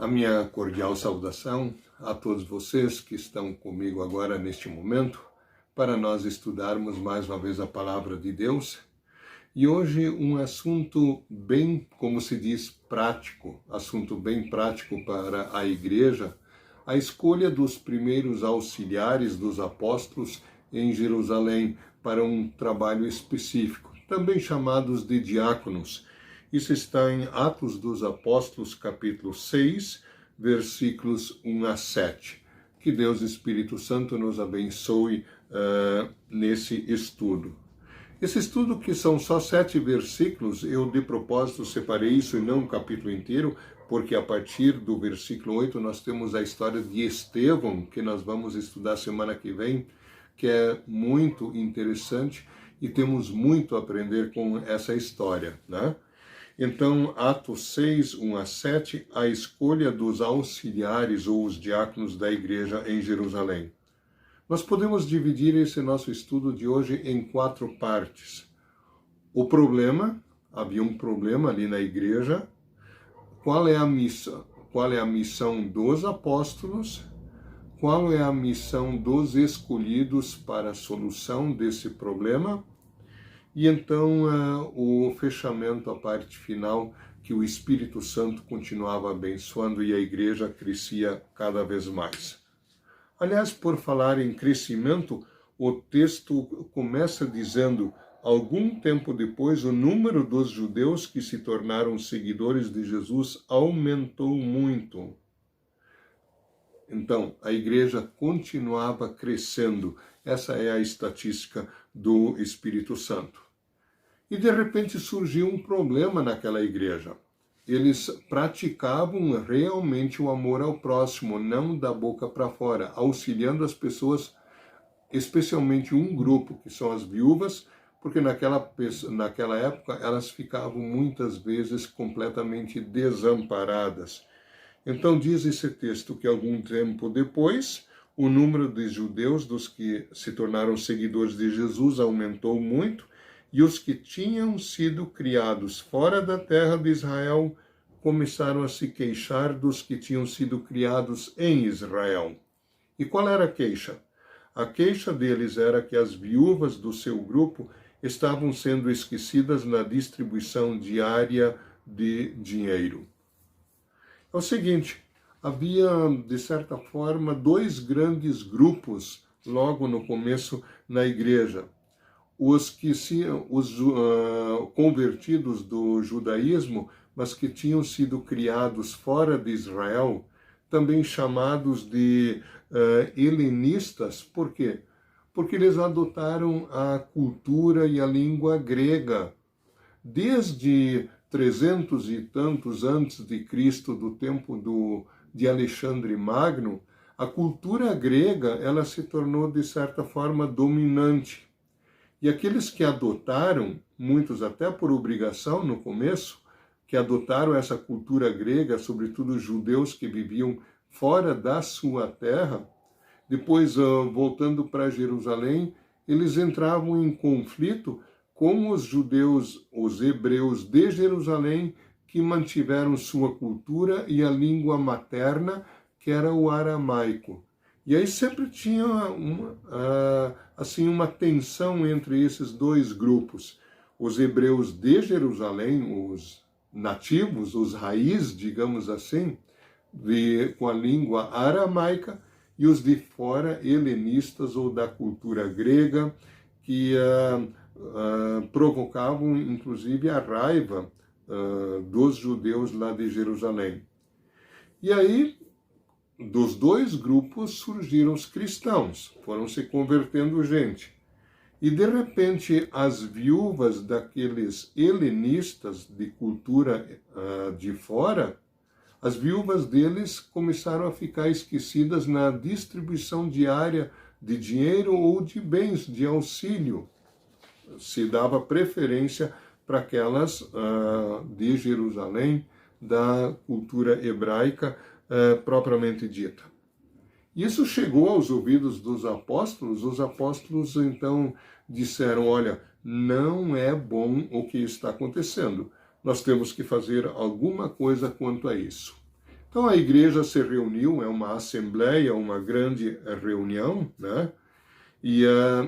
A minha cordial saudação a todos vocês que estão comigo agora neste momento, para nós estudarmos mais uma vez a Palavra de Deus. E hoje um assunto bem, como se diz, prático, assunto bem prático para a Igreja, a escolha dos primeiros auxiliares dos apóstolos em Jerusalém para um trabalho específico, também chamados de diáconos. Isso está em Atos dos Apóstolos, capítulo 6, versículos 1 a 7. Que Deus Espírito Santo nos abençoe nesse estudo. Esse estudo, que são só 7 versículos, eu de propósito separei isso e não um capítulo inteiro, porque a partir do versículo 8 nós temos a história de Estevão, que nós vamos estudar semana que vem, que é muito interessante e temos muito a aprender com essa história, né? Então, Atos 6, 1 a 7, a escolha dos auxiliares ou os diáconos da igreja em Jerusalém. Nós podemos dividir esse nosso estudo de hoje em 4 partes. O problema, havia um problema ali na igreja. Qual é a missão? Qual é a missão dos apóstolos? Qual é a missão dos escolhidos para a solução desse problema? E então o fechamento, a parte final, que o Espírito Santo continuava abençoando e a igreja crescia cada vez mais. Aliás, por falar em crescimento, o texto começa dizendo: algum tempo depois, o número dos judeus que se tornaram seguidores de Jesus aumentou muito. Então, a igreja continuava crescendo. Essa é a estatística do Espírito Santo. E de repente surgiu um problema naquela igreja. Eles praticavam realmente o amor ao próximo, não da boca para fora, auxiliando as pessoas, especialmente um grupo, que são as viúvas, porque naquela época elas ficavam muitas vezes completamente desamparadas. Então diz esse texto que algum tempo depois, o número de judeus dos que se tornaram seguidores de Jesus aumentou muito, e os que tinham sido criados fora da terra de Israel começaram a se queixar dos que tinham sido criados em Israel. E qual era a queixa? A queixa deles era que as viúvas do seu grupo estavam sendo esquecidas na distribuição diária de dinheiro. É o seguinte, havia, de certa forma, 2 grandes grupos logo no começo na igreja. Os convertidos do judaísmo, mas que tinham sido criados fora de Israel, também chamados de helenistas. Por quê? Porque eles adotaram a cultura e a língua grega. Desde 300 e tantos antes de Cristo, do tempo de Alexandre Magno, a cultura grega ela se tornou, de certa forma, dominante. E aqueles que adotaram, muitos até por obrigação no começo, que adotaram essa cultura grega, sobretudo os judeus que viviam fora da sua terra, depois, voltando para Jerusalém, eles entravam em conflito com os judeus, os hebreus de Jerusalém, que mantiveram sua cultura e a língua materna, que era o aramaico. E aí sempre tinha uma tensão entre esses 2 grupos. Os hebreus de Jerusalém, os nativos, os raízes, digamos assim, com a língua aramaica, e os de fora, helenistas ou da cultura grega, que provocavam inclusive a raiva dos judeus lá de Jerusalém. E aí, dos 2 grupos surgiram os cristãos, foram se convertendo gente. E de repente as viúvas daqueles helenistas de cultura de fora, as viúvas deles começaram a ficar esquecidas na distribuição diária de dinheiro ou de bens, de auxílio. Se dava preferência para aquelas de Jerusalém, da cultura hebraica propriamente dita. Isso chegou aos ouvidos dos apóstolos. Os apóstolos então disseram: olha, não é bom o que está acontecendo. Nós temos que fazer alguma coisa quanto a isso. Então a igreja se reuniu, é uma assembleia, uma grande reunião, né? E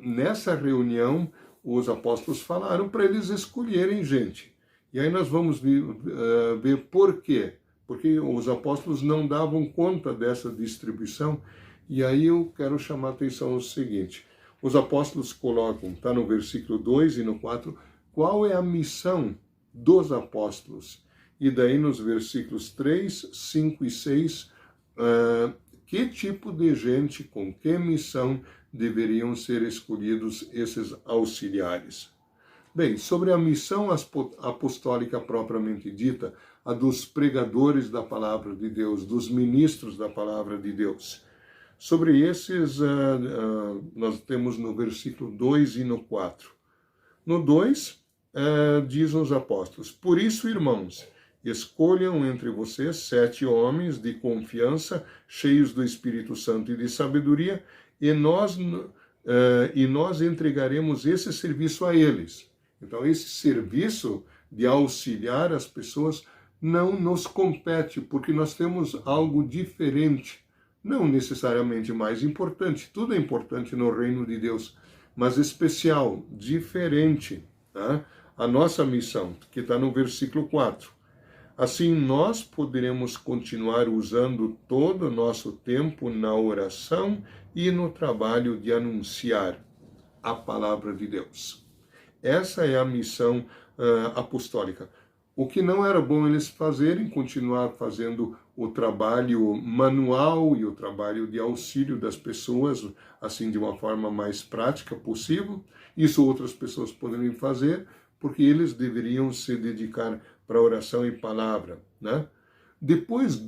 nessa reunião os apóstolos falaram para eles escolherem gente. E aí nós vamos ver por quê. Porque os apóstolos não davam conta dessa distribuição. E aí eu quero chamar a atenção ao seguinte. Os apóstolos colocam, está no versículo 2 e no 4, qual é a missão dos apóstolos. E daí nos versículos 3, 5 e 6, que tipo de gente, com que missão deveriam ser escolhidos esses auxiliares. Bem, sobre a missão apostólica propriamente dita, a dos pregadores da palavra de Deus, dos ministros da palavra de Deus. Sobre esses, nós temos no versículo 2 e no 4. No 2, dizem os apóstolos, por isso, irmãos, escolham entre vocês 7 homens de confiança, cheios do Espírito Santo e de sabedoria, e nós entregaremos esse serviço a eles. Então, esse serviço de auxiliar as pessoas não nos compete, porque nós temos algo diferente, não necessariamente mais importante, tudo é importante no reino de Deus, mas especial, diferente, tá? A nossa missão, que está no versículo 4. Assim, nós poderemos continuar usando todo o nosso tempo na oração e no trabalho de anunciar a palavra de Deus. Essa é a missão apostólica. O que não era bom eles fazerem, continuar fazendo o trabalho manual e o trabalho de auxílio das pessoas, assim, de uma forma mais prática possível. Isso outras pessoas poderiam fazer, porque eles deveriam se dedicar para oração e palavra, né? Depois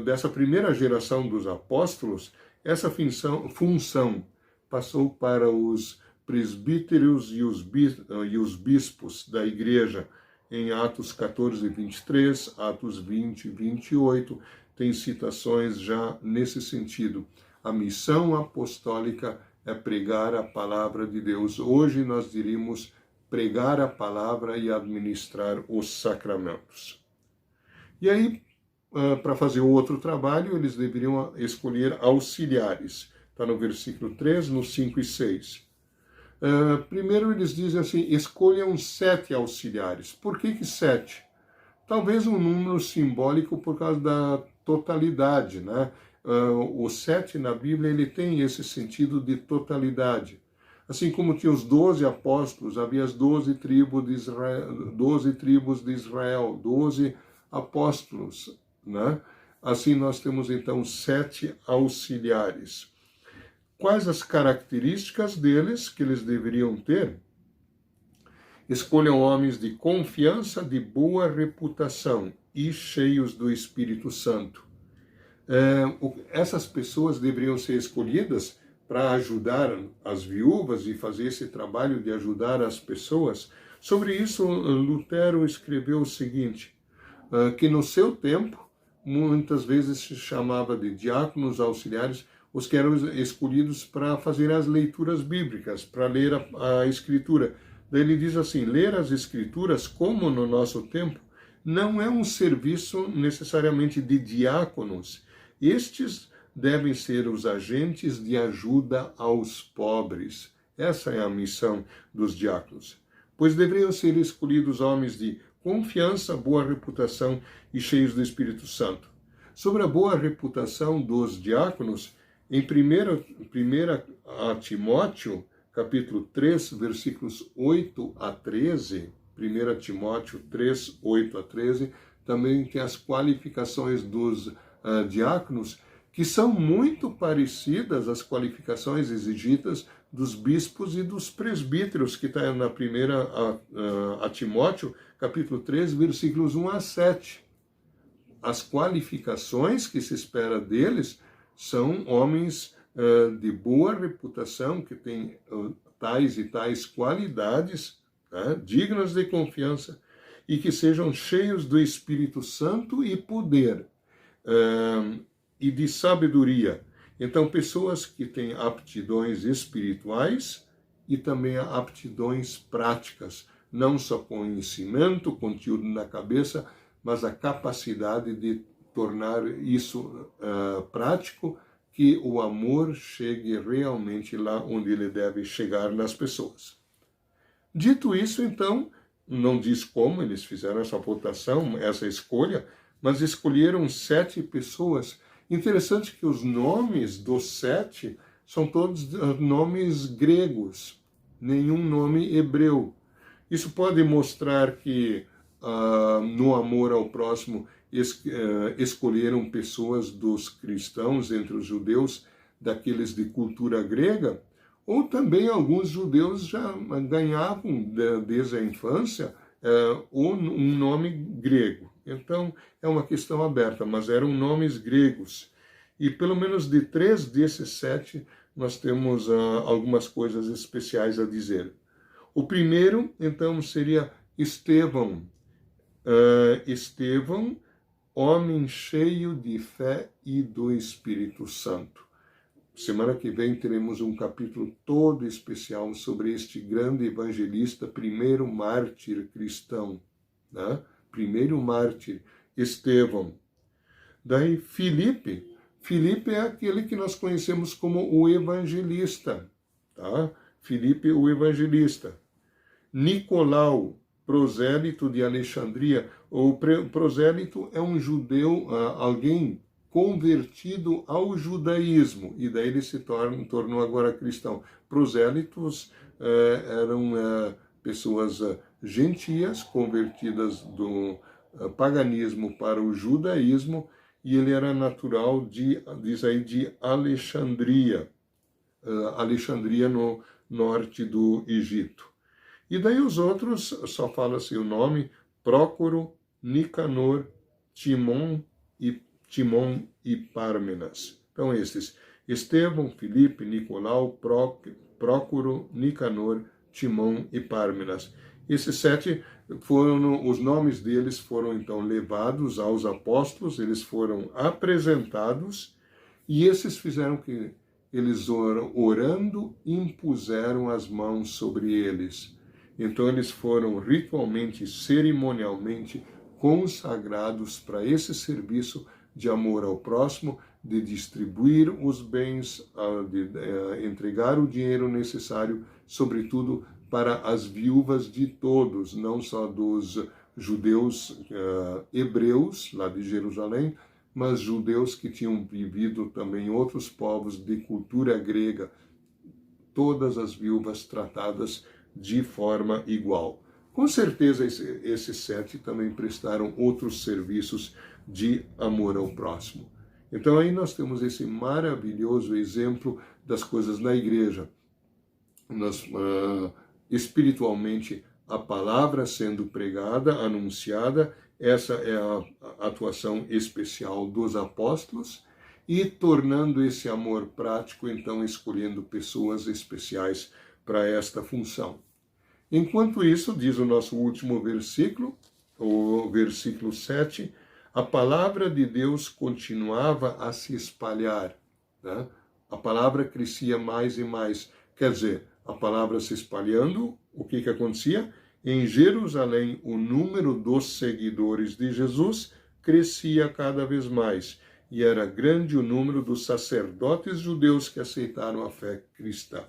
dessa primeira geração dos apóstolos, essa função passou para os presbíteros e os bispos da igreja, em Atos 14 e 23, Atos 20 e 28, tem citações já nesse sentido. A missão apostólica é pregar a palavra de Deus. Hoje nós diríamos pregar a palavra e administrar os sacramentos. E aí, para fazer o outro trabalho, eles deveriam escolher auxiliares. Está no versículo 3, no 5 e 6. Primeiro eles dizem assim, escolham 7 auxiliares. Por que 7? Talvez um número simbólico por causa da totalidade, né? O 7 na Bíblia ele tem esse sentido de totalidade. Assim como tinha os 12 apóstolos, havia as 12 tribos de Israel, 12 apóstolos, né? Assim nós temos então 7 auxiliares. Quais as características deles que eles deveriam ter? Escolham homens de confiança, de boa reputação e cheios do Espírito Santo. Essas pessoas deveriam ser escolhidas para ajudar as viúvas e fazer esse trabalho de ajudar as pessoas. Sobre isso, Lutero escreveu o seguinte, que no seu tempo, muitas vezes se chamava de diáconos auxiliares, os que eram escolhidos para fazer as leituras bíblicas, para ler a Escritura. Daí ele diz assim, ler as Escrituras, como no nosso tempo, não é um serviço necessariamente de diáconos. Estes devem ser os agentes de ajuda aos pobres. Essa é a missão dos diáconos. Pois deveriam ser escolhidos homens de confiança, boa reputação e cheios do Espírito Santo. Sobre a boa reputação dos diáconos, em 1 Timóteo, capítulo 3, versículos 8 a 13, 1 Timóteo 3, 8 a 13, também tem as qualificações dos diáconos, que são muito parecidas às qualificações exigidas dos bispos e dos presbíteros, que está na 1 Timóteo, capítulo 3, versículos 1 a 7. As qualificações que se espera deles são homens de boa reputação, que têm tais e tais qualidades, né, dignas de confiança, e que sejam cheios do Espírito Santo e poder, e de sabedoria. Então, pessoas que têm aptidões espirituais e também aptidões práticas, não só conhecimento, conteúdo na cabeça, mas a capacidade de tornar isso prático, que o amor chegue realmente lá onde ele deve chegar nas pessoas. Dito isso, então, não diz como eles fizeram essa votação, essa escolha, mas escolheram 7 pessoas. Interessante que os nomes dos 7 são todos nomes gregos, nenhum nome hebreu. Isso pode mostrar que no amor ao próximo escolheram pessoas dos cristãos, entre os judeus, daqueles de cultura grega, ou também alguns judeus já ganhavam desde a infância um nome grego. Então é uma questão aberta, mas eram nomes gregos. E pelo menos de 3 desses 7 nós temos algumas coisas especiais a dizer. O primeiro, então, seria Estevão. Estevão, homem cheio de fé e do Espírito Santo. Semana que vem teremos um capítulo todo especial sobre este grande evangelista, primeiro mártir cristão, né? Primeiro mártir, Estevão. Daí Filipe. Filipe é aquele que nós conhecemos como o evangelista, tá? Filipe, o evangelista. Nicolau, prosélito de Alexandria. O prosélito é um judeu, alguém convertido ao judaísmo, e daí ele se tornou agora cristão. Prosélitos eram pessoas gentias convertidas do paganismo para o judaísmo, e ele era natural diz aí, de Alexandria, Alexandria no norte do Egito. E daí os outros, só fala-se o nome, Prócoro, Nicanor, Timon e Pármenas. Então esses, Estevão, Filipe, Nicolau, Prócoro, Nicanor, Timon e Pármenas. Esses 7 os nomes deles foram então levados aos apóstolos, eles foram apresentados, e esses fizeram que eles orando impuseram as mãos sobre eles. Então eles foram ritualmente, cerimonialmente consagrados para esse serviço de amor ao próximo, de distribuir os bens, de entregar o dinheiro necessário, sobretudo para as viúvas de todos, não só dos judeus hebreus, lá de Jerusalém, mas judeus que tinham vivido também em outros povos de cultura grega, todas as viúvas tratadas de forma igual. Com certeza esses 7 também prestaram outros serviços de amor ao próximo. Então aí nós temos esse maravilhoso exemplo das coisas na igreja. Espiritualmente, a palavra sendo pregada, anunciada, essa é a atuação especial dos apóstolos, e tornando esse amor prático, então escolhendo pessoas especiais para esta função. Enquanto isso, diz o nosso último versículo, o versículo 7, a palavra de Deus continuava a se espalhar, né? A palavra crescia mais e mais. Quer dizer, a palavra se espalhando, o que acontecia? Em Jerusalém, o número dos seguidores de Jesus crescia cada vez mais, e era grande o número dos sacerdotes judeus que aceitaram a fé cristã.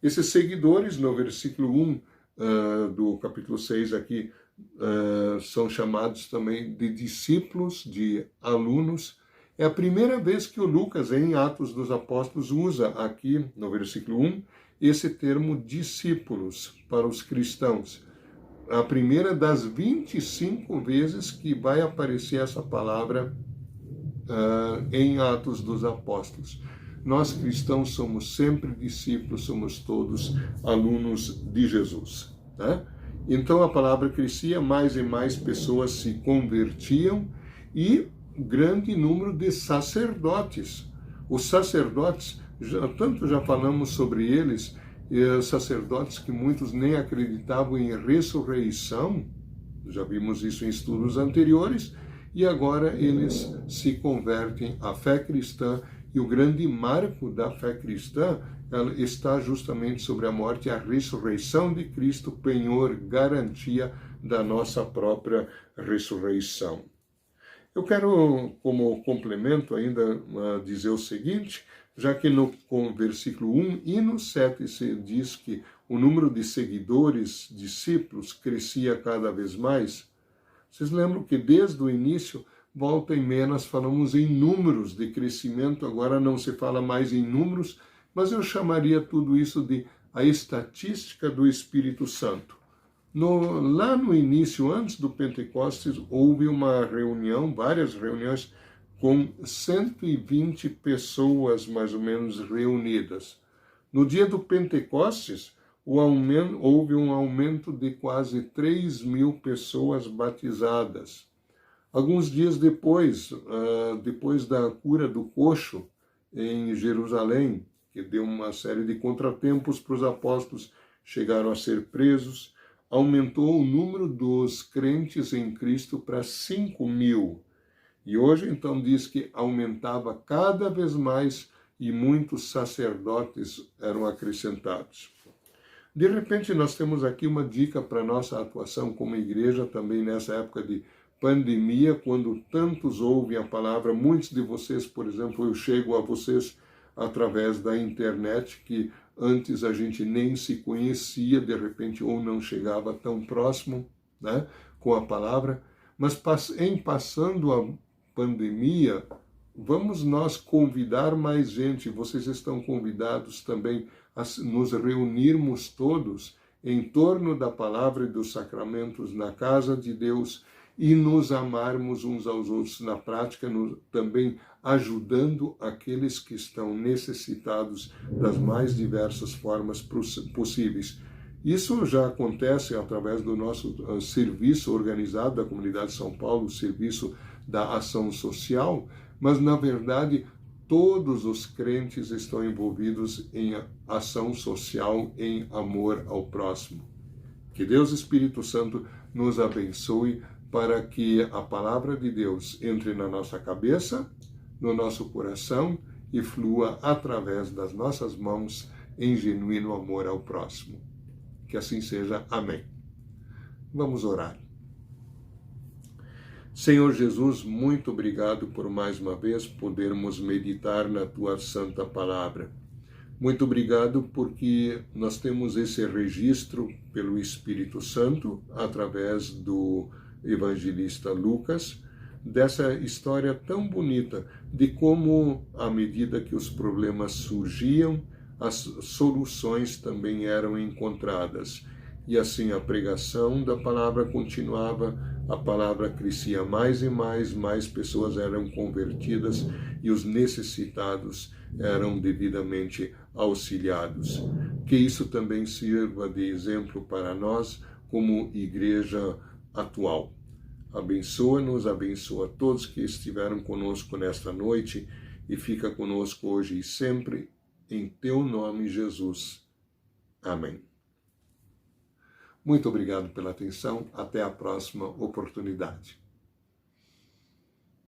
Esses seguidores, no versículo 1 do capítulo 6 aqui, são chamados também de discípulos, de alunos. É a primeira vez que o Lucas, em Atos dos Apóstolos, usa aqui, no versículo 1, esse termo discípulos para os cristãos. A primeira das 25 vezes que vai aparecer essa palavra em Atos dos Apóstolos. Nós cristãos somos sempre discípulos, somos todos alunos de Jesus, né? Então a palavra crescia, mais e mais pessoas se convertiam, e grande número de sacerdotes. Os sacerdotes, tanto já falamos sobre eles, sacerdotes que muitos nem acreditavam em ressurreição, já vimos isso em estudos anteriores, e agora eles se convertem à fé cristã, e o grande marco da fé cristã está justamente sobre a morte e a ressurreição de Cristo, penhor, garantia da nossa própria ressurreição. Eu quero, como complemento, ainda dizer o seguinte, já que no versículo 1 e no 7 se diz que o número de seguidores, discípulos, crescia cada vez mais. Vocês lembram que desde o início, volta e meia, nós falamos em números de crescimento, agora não se fala mais em números, mas eu chamaria tudo isso de a estatística do Espírito Santo. Lá no início, antes do Pentecostes, houve uma reunião, várias reuniões, com 120 pessoas mais ou menos reunidas. No dia do Pentecostes, houve um aumento de quase 3.000 pessoas batizadas. Alguns dias depois, depois da cura do coxo em Jerusalém, que deu uma série de contratempos para os apóstolos, chegaram a ser presos, aumentou o número dos crentes em Cristo para 5.000. E hoje, então, diz que aumentava cada vez mais e muitos sacerdotes eram acrescentados. De repente, nós temos aqui uma dica para nossa atuação como igreja também nessa época de pandemia, quando tantos ouvem a palavra. Muitos de vocês, por exemplo, eu chego a vocês através da internet, que antes a gente nem se conhecia, de repente, ou não chegava tão próximo, né, com a palavra. Mas em passando a pandemia, vamos nós convidar mais gente. Vocês estão convidados também a nos reunirmos todos em torno da palavra e dos sacramentos na casa de Deus e nos amarmos uns aos outros na prática, também ajudando aqueles que estão necessitados das mais diversas formas possíveis. Isso já acontece através do nosso serviço organizado da Comunidade de São Paulo, o serviço da ação social, mas, na verdade, todos os crentes estão envolvidos em ação social, em amor ao próximo. Que Deus Espírito Santo nos abençoe para que a palavra de Deus entre na nossa cabeça, no nosso coração e flua através das nossas mãos em genuíno amor ao próximo. Que assim seja. Amém. Vamos orar. Senhor Jesus, muito obrigado por mais uma vez podermos meditar na Tua Santa Palavra. Muito obrigado porque nós temos esse registro pelo Espírito Santo, através do evangelista Lucas, dessa história tão bonita de como, à medida que os problemas surgiam, as soluções também eram encontradas. E assim a pregação da palavra continuava, a palavra crescia mais e mais pessoas eram convertidas e os necessitados eram devidamente auxiliados. Que isso também sirva de exemplo para nós como igreja atual. Abençoa-nos, abençoa todos que estiveram conosco nesta noite e fica conosco hoje e sempre, em Teu nome, Jesus. Amém. Muito obrigado pela atenção. Até a próxima oportunidade.